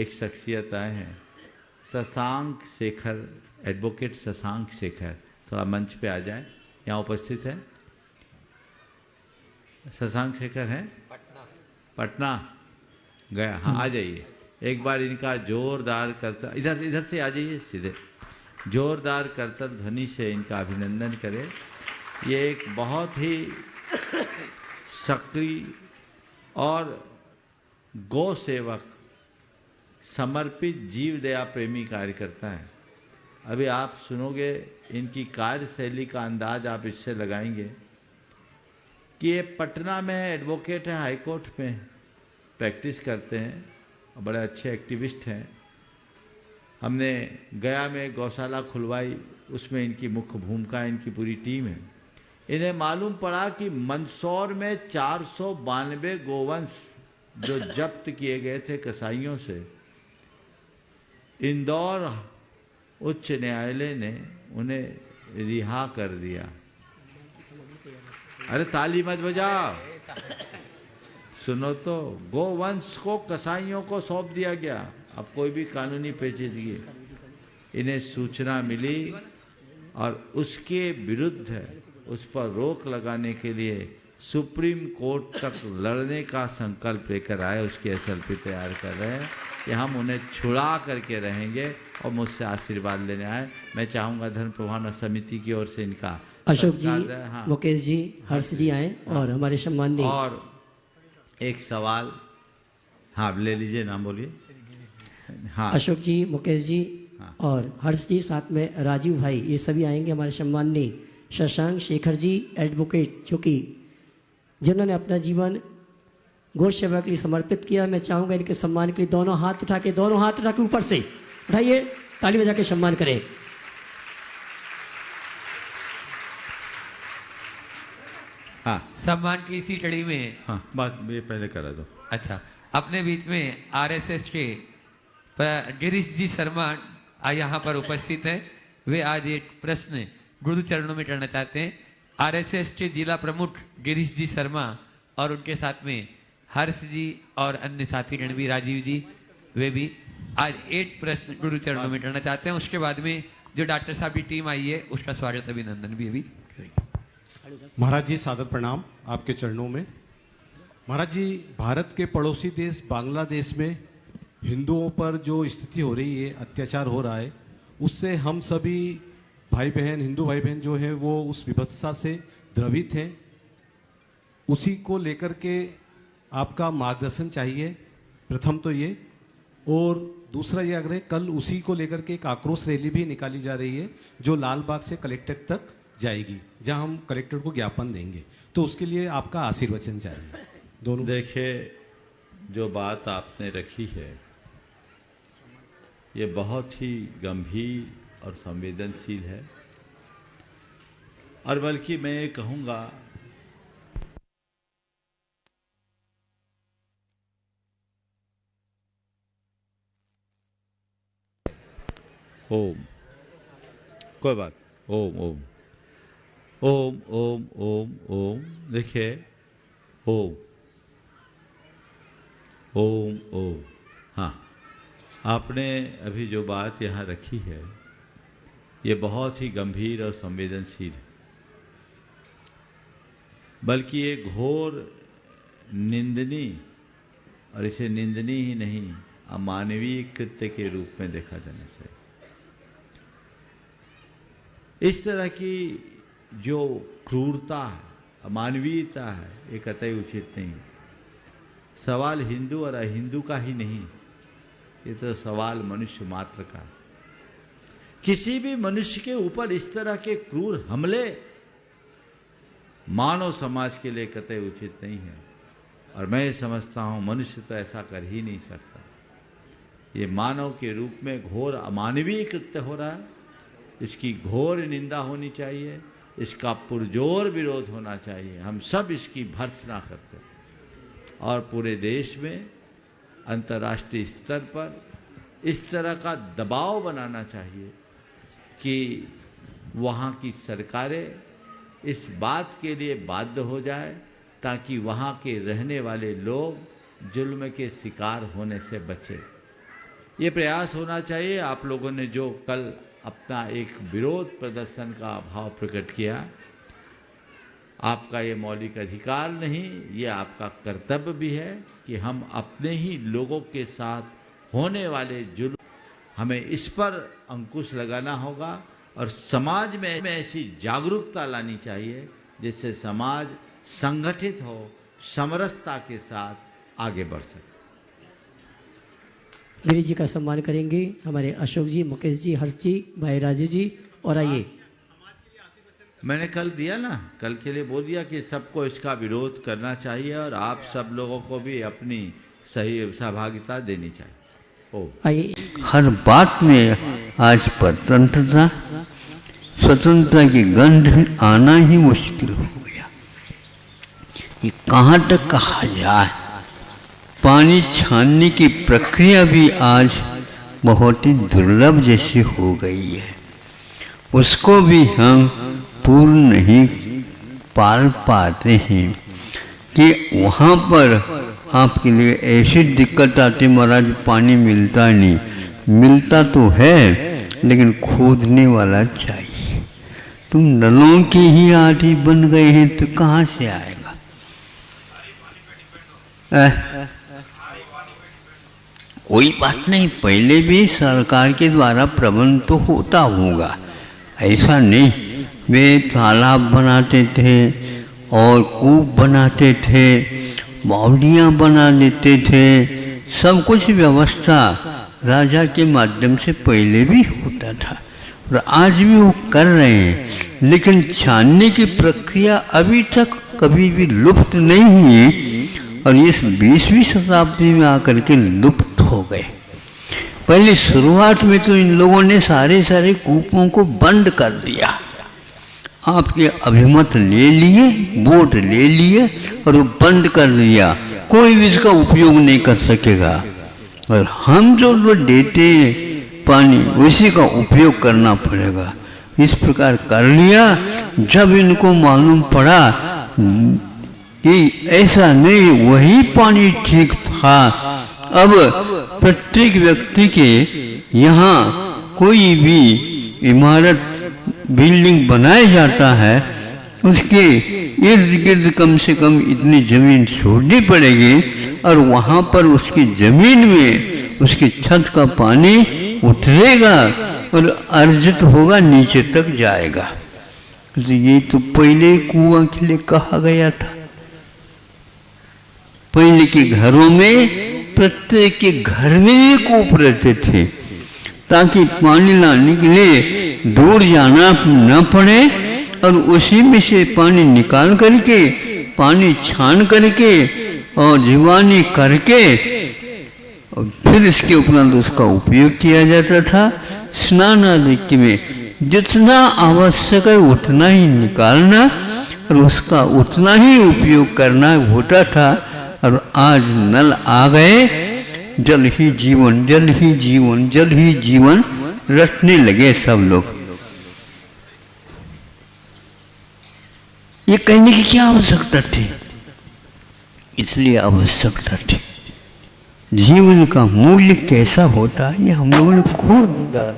एक शख्सियत आए हैं, शशांक शेखर, एडवोकेट शशांक शेखर, थोड़ा मंच पे आ जाए, यहाँ उपस्थित है। शशांक शेखर हैं पटना गया, हाँ आ जाइए। एक बार इनका जोरदार करतब, इधर से आ जाइए सीधे, जोरदार करतब ध्वनि से इनका अभिनंदन करें। ये एक बहुत ही सक्रिय और गौ सेवक, समर्पित जीव दया प्रेमी कार्यकर्ता है। अभी आप सुनोगे इनकी कार्यशैली का अंदाज आप इससे लगाएंगे कि ये पटना में एडवोकेट है, हाई कोर्ट में प्रैक्टिस करते हैं और बड़े अच्छे एक्टिविस्ट हैं। हमने गया में गौशाला खुलवाई, उसमें इनकी मुख्य भूमिका, इनकी पूरी टीम है। इन्हें मालूम पड़ा कि मंदसौर में 492 गोवंश जो जब्त किए गए थे कसाईयों से, इंदौर उच्च न्यायालय ने उन्हें रिहा कर दिया। अरे ताली मत बजाओ, सुनो तो, गोवंश को कसाईयों को सौंप दिया गया। अब कोई भी कानूनी पेचीदगी, इन्हें सूचना मिली और उसके विरुद्ध उस पर रोक लगाने के लिए सुप्रीम कोर्ट तक लड़ने का संकल्प लेकर आए। उसकी एसएलपी तैयार कर रहे हैं कि हम उन्हें छुड़ा करके रहेंगे और मुझसे आशीर्वाद लेने आए। मैं चाहूँगा धर्म प्रभावना समिति की ओर से इनका अशोक जी, हाँ, मुकेश जी, हर्ष जी आए, हाँ, और हमारे सम्माननीय, और एक सवाल, हाँ ले लीजिए, नाम बोलिए। हाँ अशोक जी, मुकेश जी, हाँ, और हर्ष जी, साथ में राजीव भाई, ये सभी आएंगे। हमारे सम्माननीय शशांक शेखर जी, एडवोकेट, जो कि जिन्होंने अपना जीवन गौ सेवा के लिए समर्पित किया। मैं चाहूँगा इनके सम्मान के लिए दोनों हाथ उठा के ऊपर से उठाइए, ताली बजा के सम्मान करें। हाँ, सम्मान की इसी कड़ी में, हाँ, बात ये पहले करा दो। अच्छा, अपने बीच में आरएसएस के गिरीश जी शर्मा यहाँ पर उपस्थित हैं। वे आज एक प्रश्न गुरु चरणों में करना चाहते हैं। आरएसएस के जिला प्रमुख गिरीश जी शर्मा और उनके साथ में हर्ष जी और अन्य साथी गण भी, राजीव जी, वे भी आज एक प्रश्न गुरु चरणों में करना चाहते हैं। उसके बाद में जो डॉक्टर साहब की टीम आई है उसका स्वागत अभिनंदन भी अभी करेंगे। महाराज जी, सादर प्रणाम आपके चरणों में। महाराज जी, भारत के पड़ोसी देश बांग्लादेश में हिंदुओं पर जो स्थिति हो रही है, अत्याचार हो रहा है, उससे हम सभी भाई बहन, हिंदू भाई बहन जो हैं वो उस विभत्सता से द्रवित हैं। उसी को लेकर के आपका मार्गदर्शन चाहिए, प्रथम तो ये, और दूसरा ये आग्रह, कल उसी को लेकर के एक आक्रोश रैली भी निकाली जा रही है जो लाल बाग से कलेक्टर तक जाएगी, जहां हम कलेक्टर को ज्ञापन देंगे। तो उसके लिए आपका आशीर्वचन चाहिए दोनों। देखिए, जो बात आपने रखी है ये बहुत ही गंभीर और संवेदनशील है, और बल्कि मैं ये कहूँगा ओम, कोई बात, ओम ओम ओम ओम ओम ओम, देखिए, ओम ओम ओम। हाँ, आपने अभी जो बात यहाँ रखी है ये बहुत ही गंभीर और संवेदनशील है, बल्कि ये घोर निंदनीय, और इसे निंदनीय ही नहीं अमानवीय कृत्य के रूप में देखा जाना चाहिए। इस तरह की जो क्रूरता है, अमानवीयता है, ये कतई उचित नहीं। सवाल हिंदू और अहिंदू का ही नहीं, ये तो सवाल मनुष्य मात्र का। किसी भी मनुष्य के ऊपर इस तरह के क्रूर हमले मानव समाज के लिए कतई उचित नहीं है, और मैं समझता हूँ मनुष्य तो ऐसा कर ही नहीं सकता। ये मानव के रूप में घोर अमानवीय कृत्य हो रहा है, इसकी घोर निंदा होनी चाहिए, इसका पुरजोर विरोध होना चाहिए। हम सब इसकी भर्त्सना करते हैं, और पूरे देश में अंतर्राष्ट्रीय स्तर पर इस तरह का दबाव बनाना चाहिए कि वहाँ की सरकारें इस बात के लिए बाध्य हो जाए ताकि वहाँ के रहने वाले लोग जुल्म के शिकार होने से बचे। ये प्रयास होना चाहिए। आप लोगों ने जो कल अपना एक विरोध प्रदर्शन का भाव प्रकट किया, आपका ये मौलिक अधिकार नहीं, ये आपका कर्तव्य भी है कि हम अपने ही लोगों के साथ होने वाले जुल्म, हमें इस पर अंकुश लगाना होगा और समाज में ऐसी जागरूकता लानी चाहिए जिससे समाज संगठित हो, समरसता के साथ आगे बढ़ सके। गिरीश जी का सम्मान करेंगे हमारे अशोक जी, मुकेश जी, हर्ष जी, भाई राजू जी। और आइए, मैंने कल दिया ना, कल के लिए बोल दिया कि सबको इसका विरोध करना चाहिए और आप सब लोगों को भी अपनी सही सहभागिता देनी चाहिए। आइए, हर बात में आज स्वतंत्रता की गंध आना ही मुश्किल हो गया। ये कहाँ तक कहा जाए। पानी छानने की प्रक्रिया भी आज बहुत ही दुर्लभ जैसी हो गई है, उसको भी हम पूर्ण नहीं पाल पाते हैं कि वहाँ पर आपके लिए ऐसी दिक्कत आती, महाराज पानी मिलता नहीं, मिलता तो है लेकिन खोदने वाला चाहिए। तुम नलों के ही आदि बन गए हैं तो कहाँ से आएगा। कोई बात नहीं, पहले भी सरकार के द्वारा प्रबंध तो होता होगा, ऐसा नहीं। वे तालाब बनाते थे और कूप बनाते थे, बावड़ियाँ बना देते थे, सब कुछ व्यवस्था राजा के माध्यम से पहले भी होता था और आज भी वो कर रहे हैं। लेकिन छानने की प्रक्रिया अभी तक कभी भी लुप्त नहीं हुई और ये 20वीं शताब्दी में आकर के लुप्त हो गए। पहले शुरुआत में तो इन लोगों ने सारे कूपों को बंद कर दिया, आपके अभिमत ले लिए, वोट ले लिए और वो बंद कर दिया, कोई भी इसका उपयोग नहीं कर सकेगा। और हम जो देते पानी उसी का उपयोग करना पड़ेगा, इस प्रकार कर लिया। जब इनको मालूम पड़ा कि ऐसा नहीं, वही पानी ठीक था, अब प्रत्येक व्यक्ति के यहाँ कोई भी इमारत बिल्डिंग बनाया जाता है, उसके इर्द गिर्द कम से कम इतनी जमीन छोड़नी पड़ेगी और वहाँ पर उसकी जमीन में उसकी छत का पानी उतरेगा और अर्जित होगा, नीचे तक जाएगा। तो ये तो पहले कुआं के लिए कहा गया था। पहले के घरों में प्रत्येक के घर में ये कूप रहते थे ताकि पानी लाने के लिए दूर जाना न पड़े और उसी में से पानी निकाल करके, पानी छान करके और जीवानी करके और फिर इसके उपरांत उसका उपयोग किया जाता था। स्नान आदि में जितना आवश्यक है उतना ही निकालना और उसका उतना ही उपयोग करना होता था। और आज नल आ गए, जल ही जीवन, जल ही जीवन, जल ही जीवन रटने लगे सब लोग। ये कहने की क्या आवश्यकता थी? इसलिए आवश्यकता थी। जीवन का मूल्य कैसा होता है ये हम लोगों ने खो दिया।